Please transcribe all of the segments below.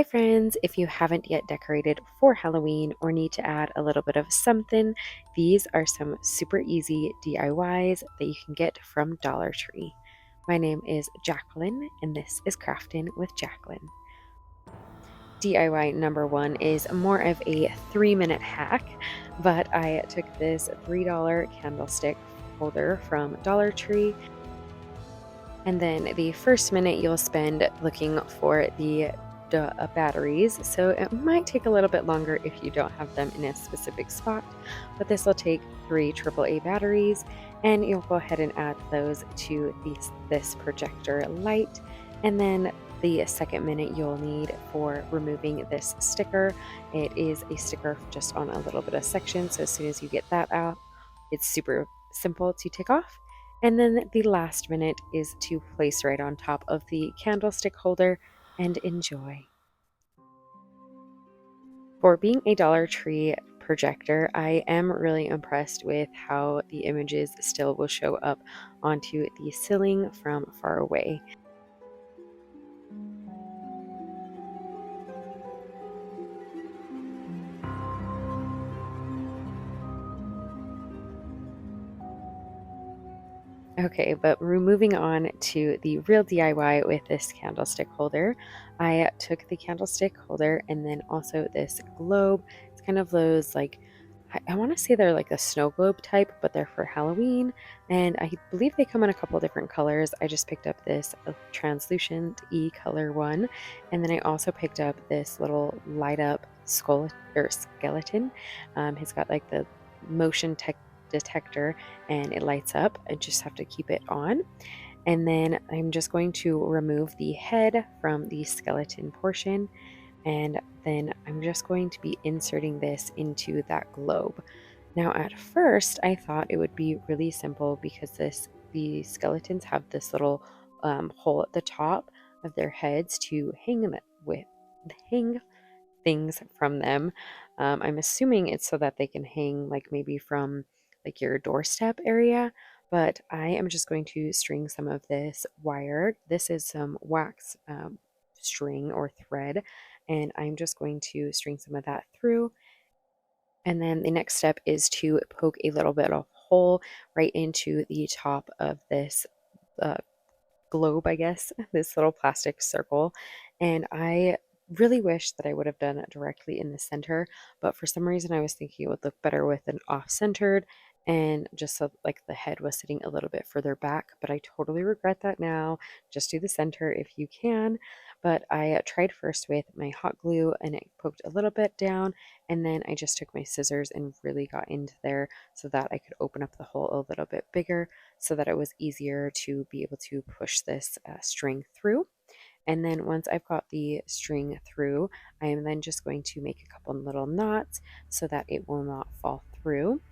Hi friends, if you haven't yet decorated for Halloween or need to add a little bit of something, these are some super easy DIYs that you can get from Dollar Tree. My name is Jacqueline and this is Crafting with Jacqueline. DIY number one is more of a 3-minute hack, but I took this $3 candlestick holder from Dollar Tree, and then the first minute you'll spend looking for the batteries. So it might take a little bit longer if you don't have them in a specific spot, but this will take 3 AAA batteries, and you'll go ahead and add those to this projector light. And then the second minute you'll need for removing this sticker. It is a sticker just on a little bit of section, so as soon as you get that out, it's super simple to take off. And then the last minute is to place right on top of the candlestick holder and enjoy. For being a Dollar Tree projector, I am really impressed with how the images still will show up onto the ceiling from far away. Okay, but we're moving on to the real DIY with this candlestick holder. I took the candlestick holder and then also this globe. It's kind of those like, I want to say they're like a snow globe type, but they're for Halloween. And I believe they come in a couple different colors. I just picked up this translucent color one. And then I also picked up this little light up skull or skeleton. He's got like the motion detector and it lights up. I just have to keep it on. And then I'm just going to remove the head from the skeleton portion, and then I'm just going to be inserting this into that globe. Now at first I thought it would be really simple because the skeletons have this little hole at the top of their heads to hang things from them. I'm assuming it's so that they can hang like maybe from like your doorstep area, but I am just going to string some of this wire. This is some wax string or thread, and I'm just going to string some of that through. And then the next step is to poke a little bit of hole right into the top of this uh, globe, I guess, this little plastic circle. And I really wish that I would have done it directly in the center, but for some reason I was thinking it would look better with an off-centered and just so like the head was sitting a little bit further back, but I totally regret that now. Just do the center if you can. But I tried first with my hot glue and it poked a little bit down, and then I just took my scissors and really got into there so that I could open up the hole a little bit bigger so that it was easier to be able to push this string through. And then once I've got the string through, I am then just going to make a couple little knots so that it will not fall through.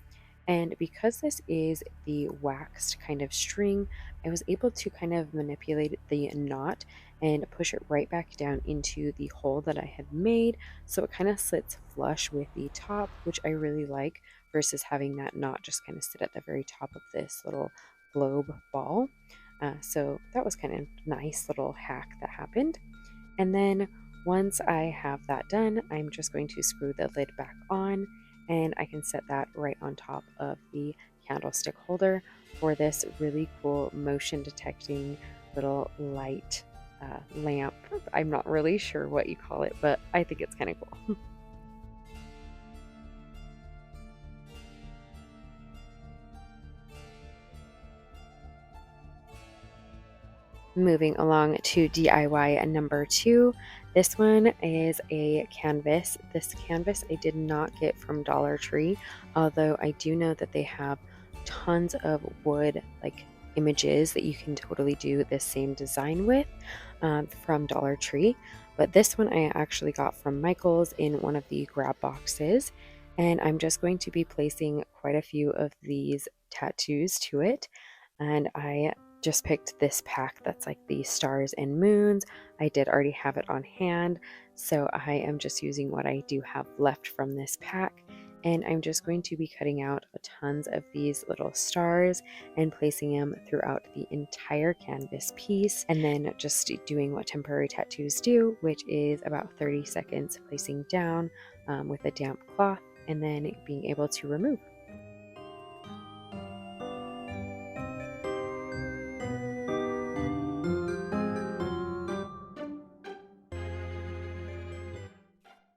And because this is the waxed kind of string, I was able to kind of manipulate the knot and push it right back down into the hole that I had made. So it kind of sits flush with the top, which I really like, versus having that knot just kind of sit at the very top of this little globe ball. So that was kind of nice little hack that happened. And then once I have that done, I'm just going to screw the lid back on, and I can set that right on top of the candlestick holder for this really cool motion detecting little light lamp. I'm not really sure what you call it, but I think it's kind of cool. Moving along to DIY number 2. This one is a canvas. This canvas I did not get from Dollar Tree, although I do know that they have tons of wood like images that you can totally do the same design with from Dollar Tree. But this one I actually got from Michael's in one of the grab boxes, and I'm just going to be placing quite a few of these tattoos to it. And I just picked this pack that's like the stars and moons. I did already have it on hand, so I am just using what I do have left from this pack. And I'm just going to be cutting out tons of these little stars and placing them throughout the entire canvas piece, and then just doing what temporary tattoos do, which is about 30 seconds placing down with a damp cloth and then being able to remove.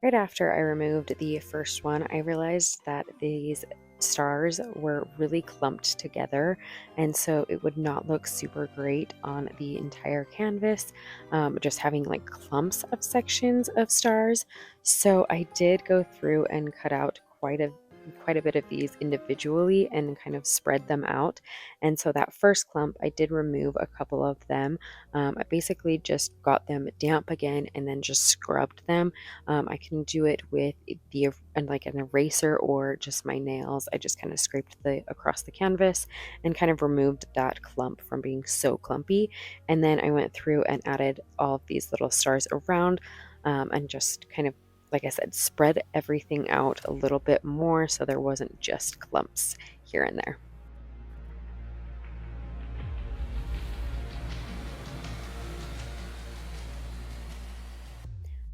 Right after I removed the first one, I realized that these stars were really clumped together, and so it would not look super great on the entire canvas, just having like clumps of sections of stars. So I did go through and cut out quite a bit of these individually and kind of spread them out. And so that first clump, I did remove a couple of them. I basically just got them damp again and then just scrubbed them. I can do it with like an eraser or just my nails. I just kind of scraped the across the canvas and kind of removed that clump from being so clumpy. And then I went through and added all of these little stars around, and just kind of, like I said, spread everything out a little bit more so there wasn't just clumps here and there.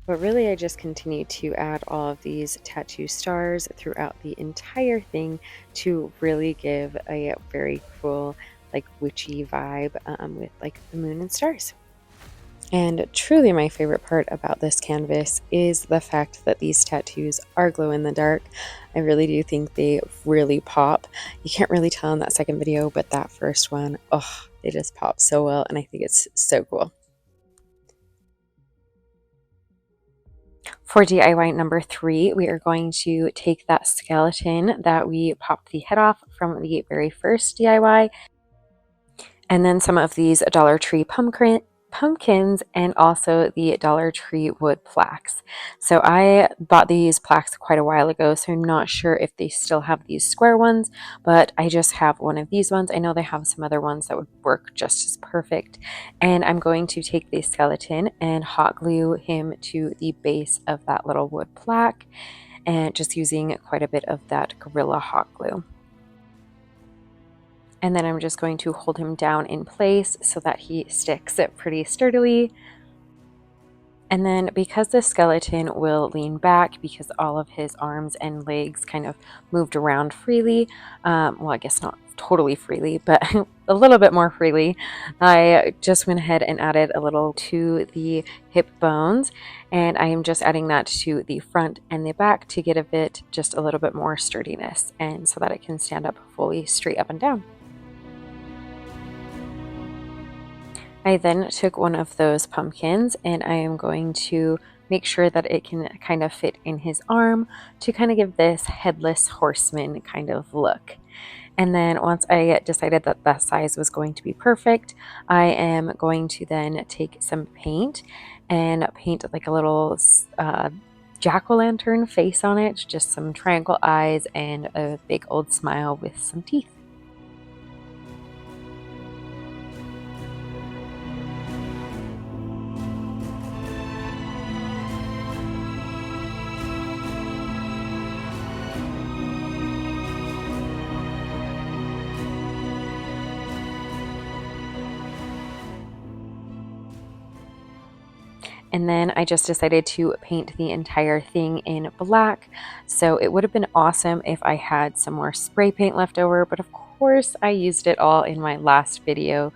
But really, I just continue to add all of these tattoo stars throughout the entire thing to really give a very cool, like witchy vibe, with like the moon and stars. And truly, my favorite part about this canvas is the fact that these tattoos are glow in the dark. I really do think they really pop. You can't really tell in that second video, but that first one, oh, they just pop so well, and I think it's so cool. For DIY number 3, we are going to take that skeleton that we popped the head off from the very first DIY, and then some of these Dollar Tree pumpkins and also the Dollar Tree wood plaques. So I bought these plaques quite a while ago, so I'm not sure if they still have these square ones, but I just have one of these ones. I know they have some other ones that would work just as perfect. And I'm going to take the skeleton and hot glue him to the base of that little wood plaque, and just using quite a bit of that Gorilla hot glue. And then I'm just going to hold him down in place so that he sticks it pretty sturdily. And then because the skeleton will lean back because all of his arms and legs kind of moved around freely, well, I guess not totally freely, but a little bit more freely, I just went ahead and added a little to the hip bones, and I am just adding that to the front and the back to get just a little bit more sturdiness, and so that it can stand up fully straight up and down. I then took one of those pumpkins and I am going to make sure that it can kind of fit in his arm to kind of give this headless horseman kind of look. And then once I decided that that size was going to be perfect, I am going to then take some paint and paint like a little jack-o'-lantern face on it, just some triangle eyes and a big old smile with some teeth. And then I just decided to paint the entire thing in black. So it would have been awesome if I had some more spray paint left over, but of course I used it all in my last video.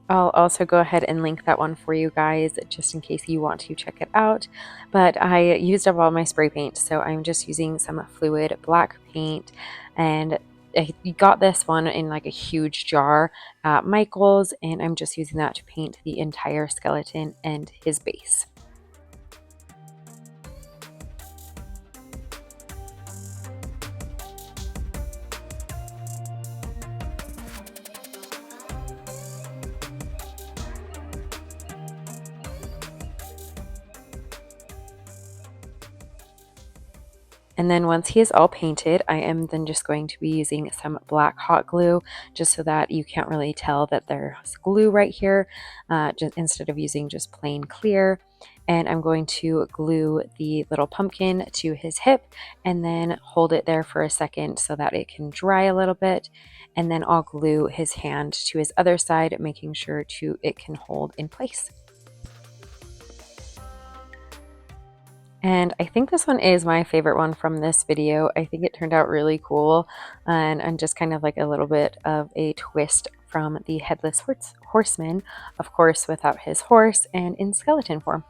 I'll also go ahead and link that one for you guys just in case you want to check it out. But I used up all my spray paint, so I'm just using some fluid black paint, and I got this one in like a huge jar at Michael's, and I'm just using that to paint the entire skeleton and his base. And then once he is all painted, I am then just going to be using some black hot glue just so that you can't really tell that there's glue right here, just instead of using just plain clear. and I'm going to glue the little pumpkin to his hip and then hold it there for a second so that it can dry a little bit. And then I'll glue his hand to his other side, making sure it can hold in place. And I think this one is my favorite one from this video. I think it turned out really cool and just kind of like a little bit of a twist from the Headless Horseman, of course without his horse and in skeleton form.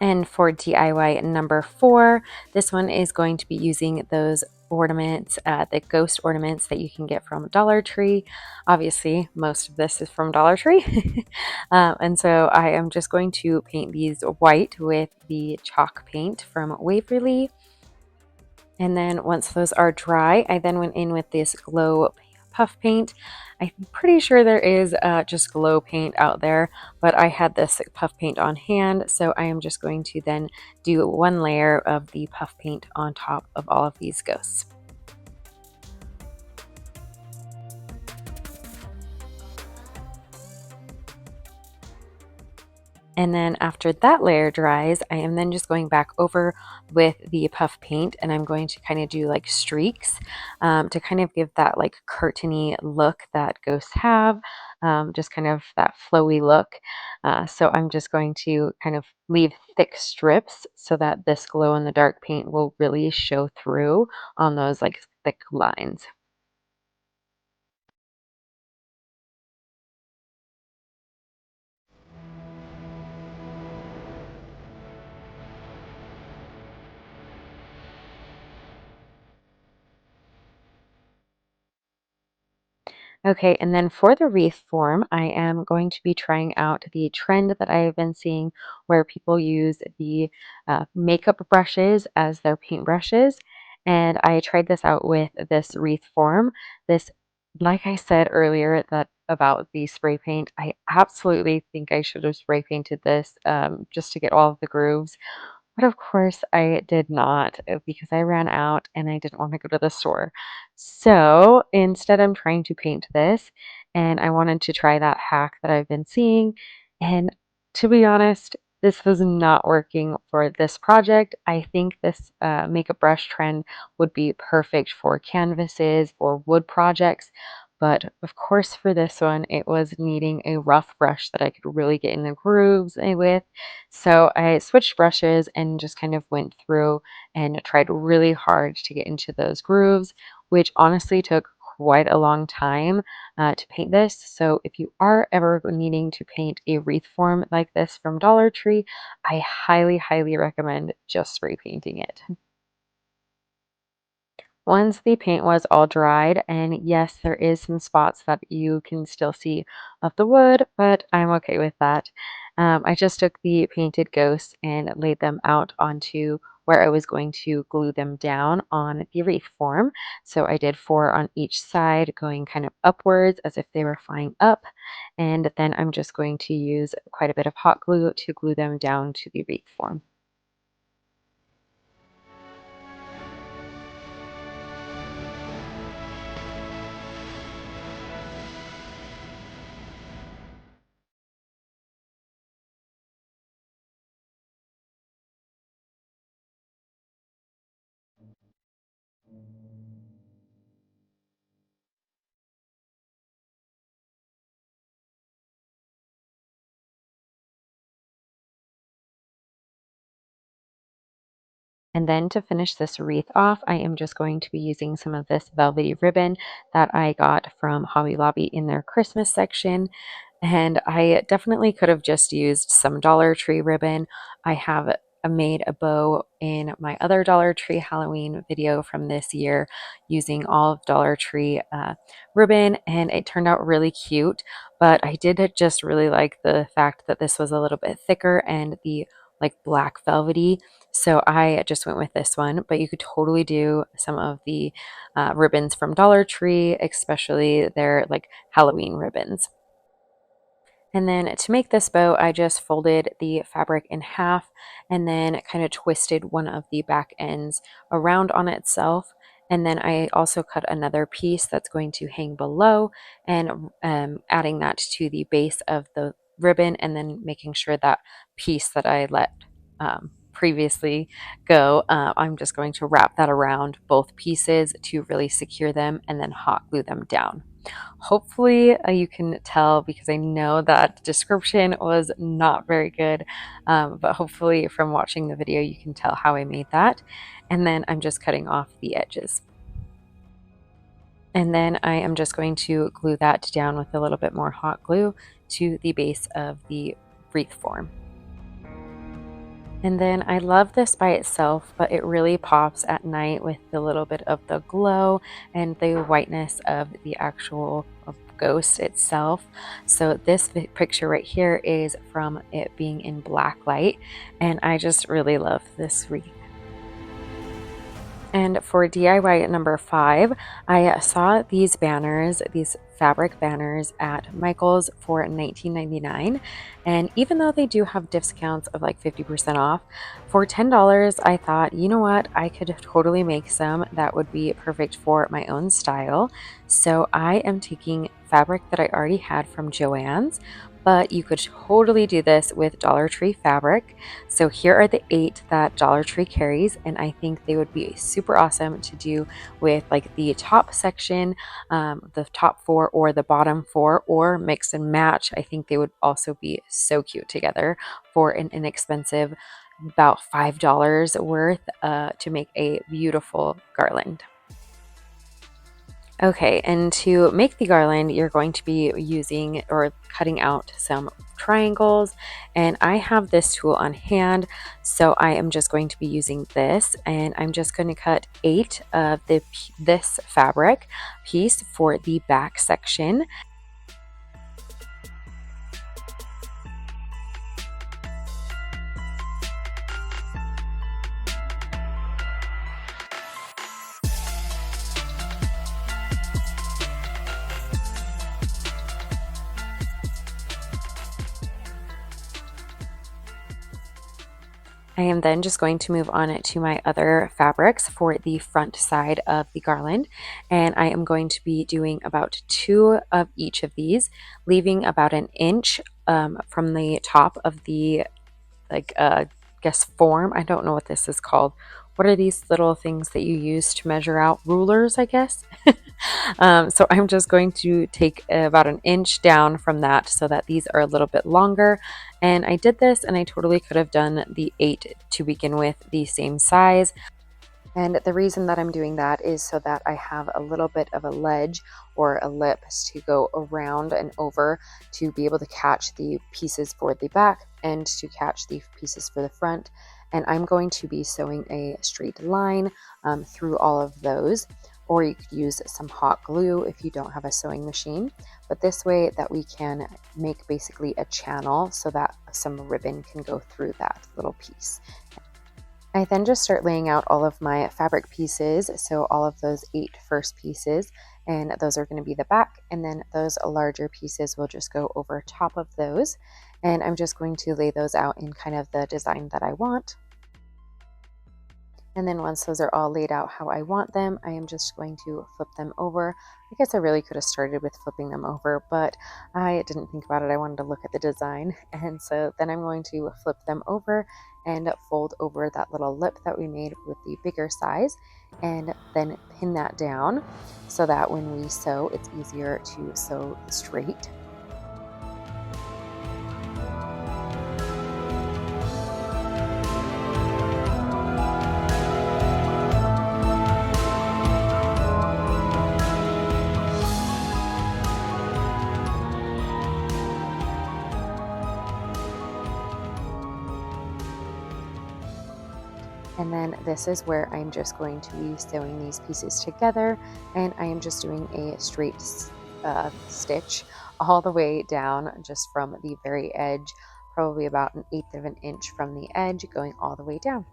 And for DIY number 4, this one is going to be using those ornaments, the ghost ornaments that you can get from Dollar Tree. Obviously, most of this is from Dollar Tree. And so I am just going to paint these white with the chalk paint from Waverly. And then once those are dry, I then went in with this glow puff paint. I'm pretty sure there is just glow paint out there, but I had this puff paint on hand, so I am just going to then do one layer of the puff paint on top of all of these ghosts. And then after that layer dries, I am then just going back over with the puff paint and I'm going to kind of do like streaks to kind of give that like curtainy look that ghosts have, just kind of that flowy look. So I'm just going to kind of leave thick strips so that this glow in the dark paint will really show through on those like thick lines. Okay, and then for the wreath form, I am going to be trying out the trend that I have been seeing where people use the makeup brushes as their paint brushes. And I tried this out with this wreath form. This, like I said earlier, that about the spray paint, I absolutely think I should have spray painted this just to get all of the grooves. But of course, I did not because I ran out and I didn't want to go to the store. So instead, I'm trying to paint this and I wanted to try that hack that I've been seeing. And to be honest, this was not working for this project. I think this makeup brush trend would be perfect for canvases or wood projects. But of course, for this one, it was needing a rough brush that I could really get in the grooves with. So I switched brushes and just kind of went through and tried really hard to get into those grooves, which honestly took quite a long time to paint this. So if you are ever needing to paint a wreath form like this from Dollar Tree, I highly, highly recommend just spray painting it. Once the paint was all dried, and yes, there is some spots that you can still see of the wood, but I'm okay with that. I just took the painted ghosts and laid them out onto where I was going to glue them down on the wreath form. So I did 4 on each side, going kind of upwards as if they were flying up. And then I'm just going to use quite a bit of hot glue to glue them down to the wreath form. And then to finish this wreath off, I am just going to be using some of this velvety ribbon that I got from Hobby Lobby in their Christmas section. And I definitely could have just used some Dollar Tree ribbon. I have made a bow in my other Dollar Tree Halloween video from this year using all of Dollar Tree ribbon, and it turned out really cute. But I did just really like the fact that this was a little bit thicker and the like black velvety. So I just went with this one, but you could totally do some of the ribbons from Dollar Tree, especially their like Halloween ribbons. And then to make this bow, I just folded the fabric in half and then kind of twisted one of the back ends around on itself. And then I also cut another piece that's going to hang below, and adding that to the base of the ribbon, and then making sure that piece that I let previously go, I'm just going to wrap that around both pieces to really secure them and then hot glue them down. Hopefully you can tell, because I know that description was not very good, but hopefully from watching the video you can tell how I made that. And then I'm just cutting off the edges. And then I am just going to glue that down with a little bit more hot glue to the base of the wreath form. And then I love this by itself, but it really pops at night with a little bit of the glow and the whiteness of the actual ghost itself. So this picture right here is from it being in black light, and I just really love this wreath. And for DIY number 5, I saw these banners, these fabric banners at Michael's for $19.99. And even though they do have discounts of like 50% off, for $10, I thought, you know what, I could totally make some that would be perfect for my own style. So I am taking fabric that I already had from Joann's, but you could totally do this with Dollar Tree fabric. So here are the 8 that Dollar Tree carries, and I think they would be super awesome to do with like the top section, the top 4 or the bottom 4, or mix and match. I think they would also be so cute together for an inexpensive, about $5 worth, to make a beautiful garland. Okay, and to make the garland, you're going to be using or cutting out some triangles, and I have this tool on hand, so I am just going to be using this, and I'm just going to cut 8 of this fabric piece for the back section. I am then just going to move on to my other fabrics for the front side of the garland, and I am going to be doing about 2 of each of these, leaving about an inch from the top of the guess form. I don't know what this is called. What are these little things that you use to measure out? Rulers, I guess. So I'm just going to take about an inch down from that so that these are a little bit longer. And I did this, and I totally could have done the 8 to begin with, the same size. And the reason that I'm doing that is so that I have a little bit of a ledge or a lip to go around and over to be able to catch the pieces for the back and to catch the pieces for the front. And I'm going to be sewing a straight line through all of those, or you could use some hot glue if you don't have a sewing machine. But this way that we can make basically a channel so that some ribbon can go through that little piece. I then just start laying out all of my fabric pieces, so all of those 8 first pieces, and those are going to be the back, and then those larger pieces will just go over top of those, and I'm just going to lay those out in kind of the design that I want. And then once those are all laid out how I want them, I am just going to flip them over. I guess I really could have started with flipping them over, but I didn't think about it. I wanted to look at the design. And so then I'm going to flip them over and fold over that little lip that we made with the bigger size, and then pin that down so that when we sew, it's easier to sew straight. And then this is where I'm just going to be sewing these pieces together, and I am just doing a straight stitch all the way down, just from the very edge, probably about 1/8 of an inch from the edge, going all the way down.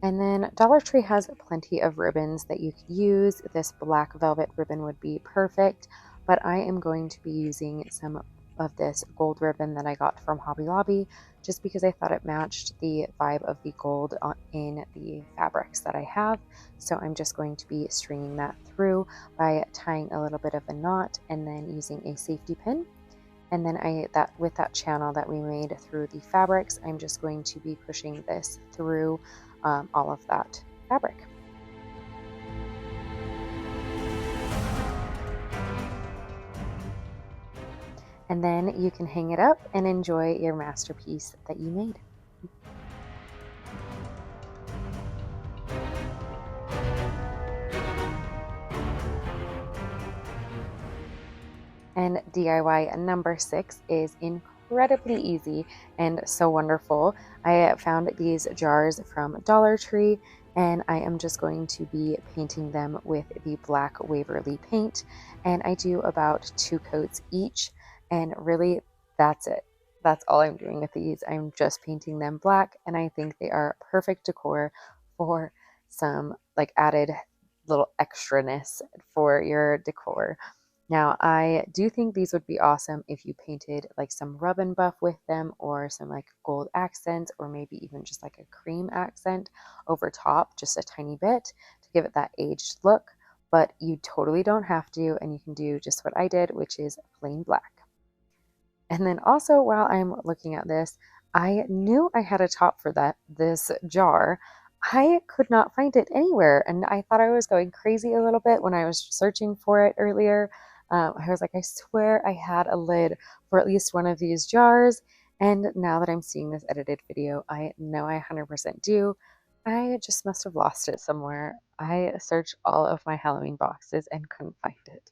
And then Dollar Tree has plenty of ribbons that you could use. This black velvet ribbon would be perfect, but I am going to be using some of this gold ribbon that I got from Hobby Lobby just because I thought it matched the vibe of the gold in the fabrics that I have. So I'm just going to be stringing that through by tying a little bit of a knot and then using a safety pin. And then with that channel that we made through the fabrics, I'm just going to be pushing this through all of that fabric. And then you can hang it up and enjoy your masterpiece that you made. And DIY number 6 is incredibly easy and so wonderful. I found these jars from Dollar Tree and I am just going to be painting them with the black Waverly paint. And I do about 2 coats each, and really that's it. That's all I'm doing with these. I'm just painting them black, and I think they are perfect decor for some like added little extraness for your decor. Now, I do think these would be awesome if you painted like some rub and buff with them, or some like gold accents, or maybe even just like a cream accent over top, just a tiny bit to give it that aged look. But you totally don't have to, and you can do just what I did, which is plain black. And then also, while I'm looking at this, I knew I had a top for this jar. I could not find it anywhere, and I thought I was going crazy a little bit when I was searching for it earlier. I was like, I swear I had a lid for at least one of these jars, and now that I'm seeing this edited video, I know I 100% do. I just must have lost it somewhere. I searched all of my Halloween boxes and couldn't find it.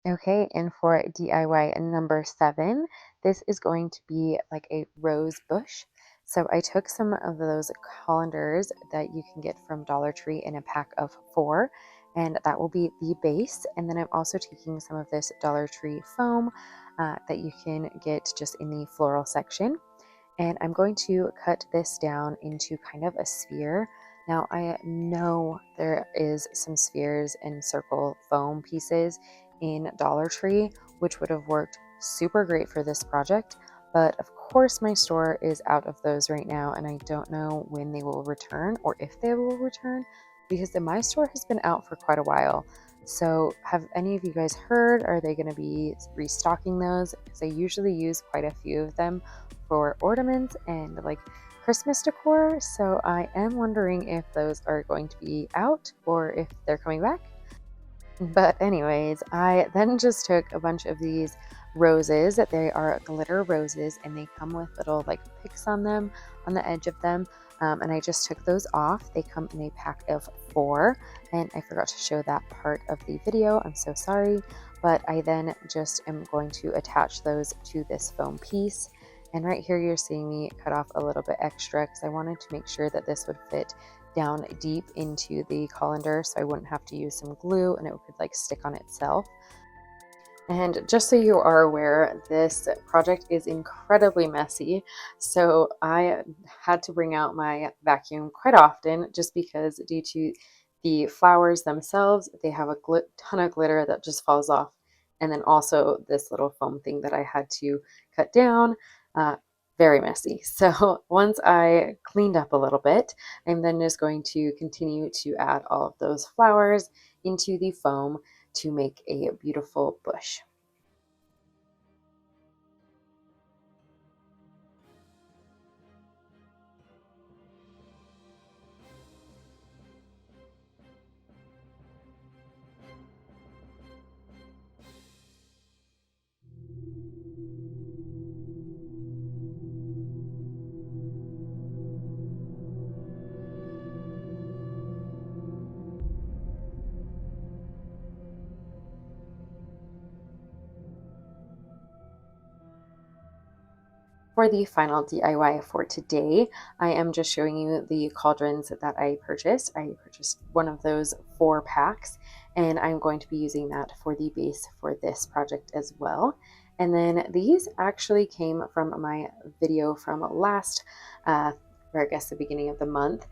Okay, and for DIY number 7, this is going to be like a rose bush. So I took some of those colanders that you can get from Dollar Tree in a pack of 4, and that will be the base. And then I'm also taking some of this Dollar Tree foam that you can get just in the floral section. And I'm going to cut this down into kind of a sphere. Now, I know there is some spheres and circle foam pieces in Dollar Tree, which would have worked super great for this project. But of course, my store is out of those right now, and I don't know when they will return or if they will return, because my store has been out for quite a while. So, have any of you guys heard? Are they going to be restocking those? Because I usually use quite a few of them for ornaments and like Christmas decor. So I am wondering if those are going to be out or if they're coming back. But anyways, I then just took a bunch of these roses. They are glitter roses, and they come with little like picks on them on the edge of them. And I just took those off. They come in a pack of 4, and I forgot to show that part of the video. I'm so sorry. But I then just am going to attach those to this foam piece. And right here, you're seeing me cut off a little bit extra because I wanted to make sure that this would fit down deep into the colander so I wouldn't have to use some glue and it could like stick on itself. And just so you are aware, this project is incredibly messy. So I had to bring out my vacuum quite often just because due to the flowers themselves, they have a ton of glitter that just falls off. And then also this little foam thing that I had to cut down. Uh, very messy. So once I cleaned up a little bit, I'm then just going to continue to add all of those flowers into the foam to make a beautiful bush. For the final DIY for today, I am just showing you the cauldrons that I purchased. I purchased one of those 4 packs, and I'm going to be using that for the base for this project as well. And then these actually came from my video from last, or I guess the beginning of the month.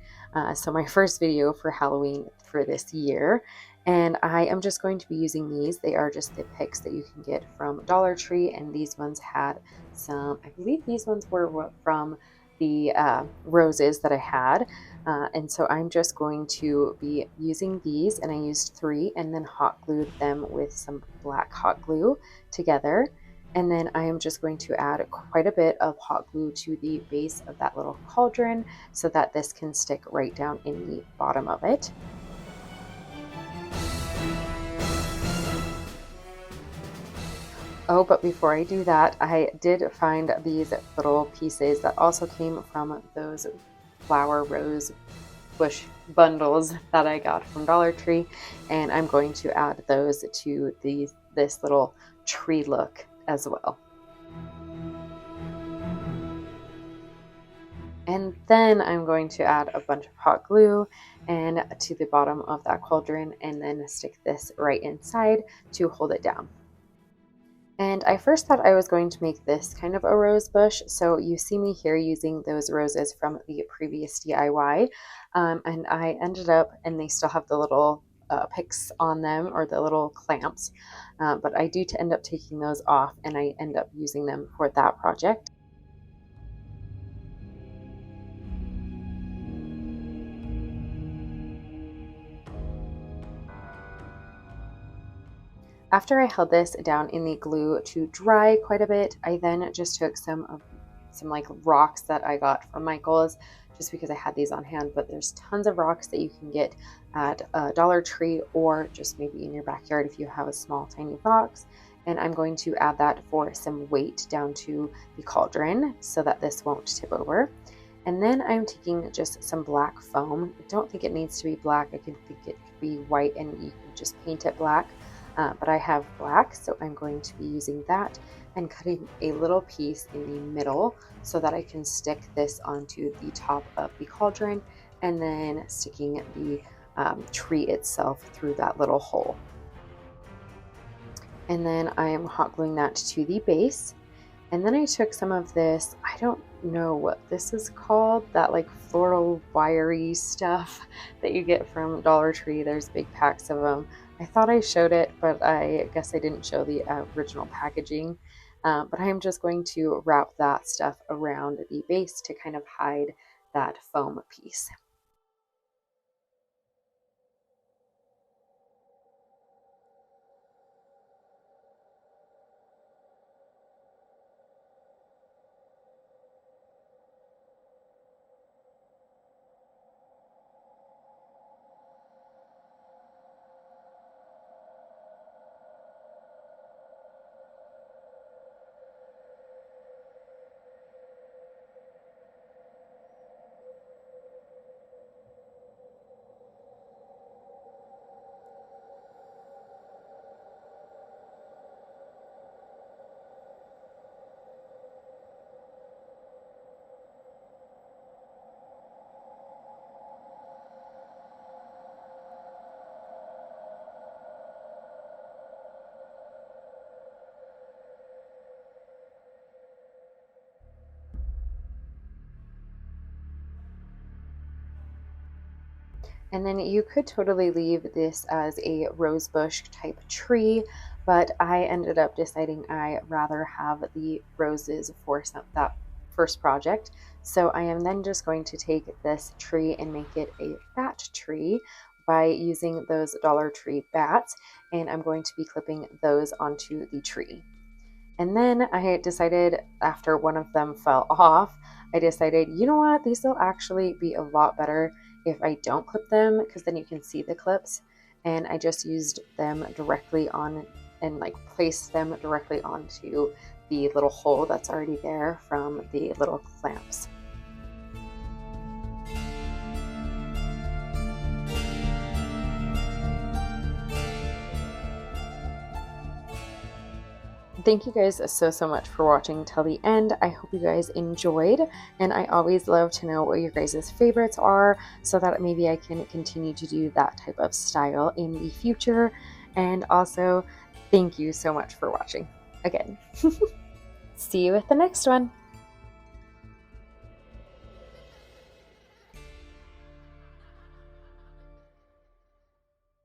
So my first video for Halloween for this year. And I am just going to be using these. They are just the picks that you can get from Dollar Tree, and these ones had some, I believe these ones were from the roses that I had. And so I'm just going to be using these, and I used 3 and then hot glued them with some black hot glue together. And then I am just going to add quite a bit of hot glue to the base of that little cauldron so that this can stick right down in the bottom of it. Oh, but before I do that, I did find these little pieces that also came from those flower rose bush bundles that I got from Dollar Tree, and I'm going to add those to this little tree look as well. And then I'm going to add a bunch of hot glue and to the bottom of that cauldron, and then stick this right inside to hold it down. And I first thought I was going to make this kind of a rose bush. So you see me here using those roses from the previous DIY. And I ended up, and they still have the little picks on them, or the little clamps. But I do end up taking those off, and I end up using them for that project. After I held this down in the glue to dry quite a bit, I then just took some like rocks that I got from Michael's, just because I had these on hand. But there's tons of rocks that you can get at Dollar Tree, or just maybe in your backyard if you have a small tiny box. And I'm going to add that for some weight down to the cauldron so that this won't tip over. And then I'm taking just some black foam. I don't think it needs to be black. I think it could be white, and you can just paint it black. But I have black, so I'm going to be using that and cutting a little piece in the middle so that I can stick this onto the top of the cauldron, and then sticking the tree itself through that little hole. And then I am hot gluing that to the base. And then I took some of this, I don't know what this is called, that like floral wiry stuff that you get from Dollar Tree. There's big packs of them. I thought I showed it, but I guess I didn't show the original packaging. But I'm just going to wrap that stuff around the base to kind of hide that foam piece. And then you could totally leave this as a rose bush type tree, but I ended up deciding I rather have the roses for that first project. So I am then just going to take this tree and make it a bat tree by using those Dollar Tree bats, and I'm going to be clipping those onto the tree. And then I decided, after one of them fell off, I decided, you know what, these will actually be a lot better if I don't clip them, because then you can see the clips. And I just used them directly on, and like placed them directly onto the little hole that's already there from the little clamps. thank you guys so much for watching till the end. I hope you guys enjoyed, and I always love to know what your guys' favorites are so that maybe I can continue to do that type of style in the future. And also, thank you so much for watching again. See you with the next one.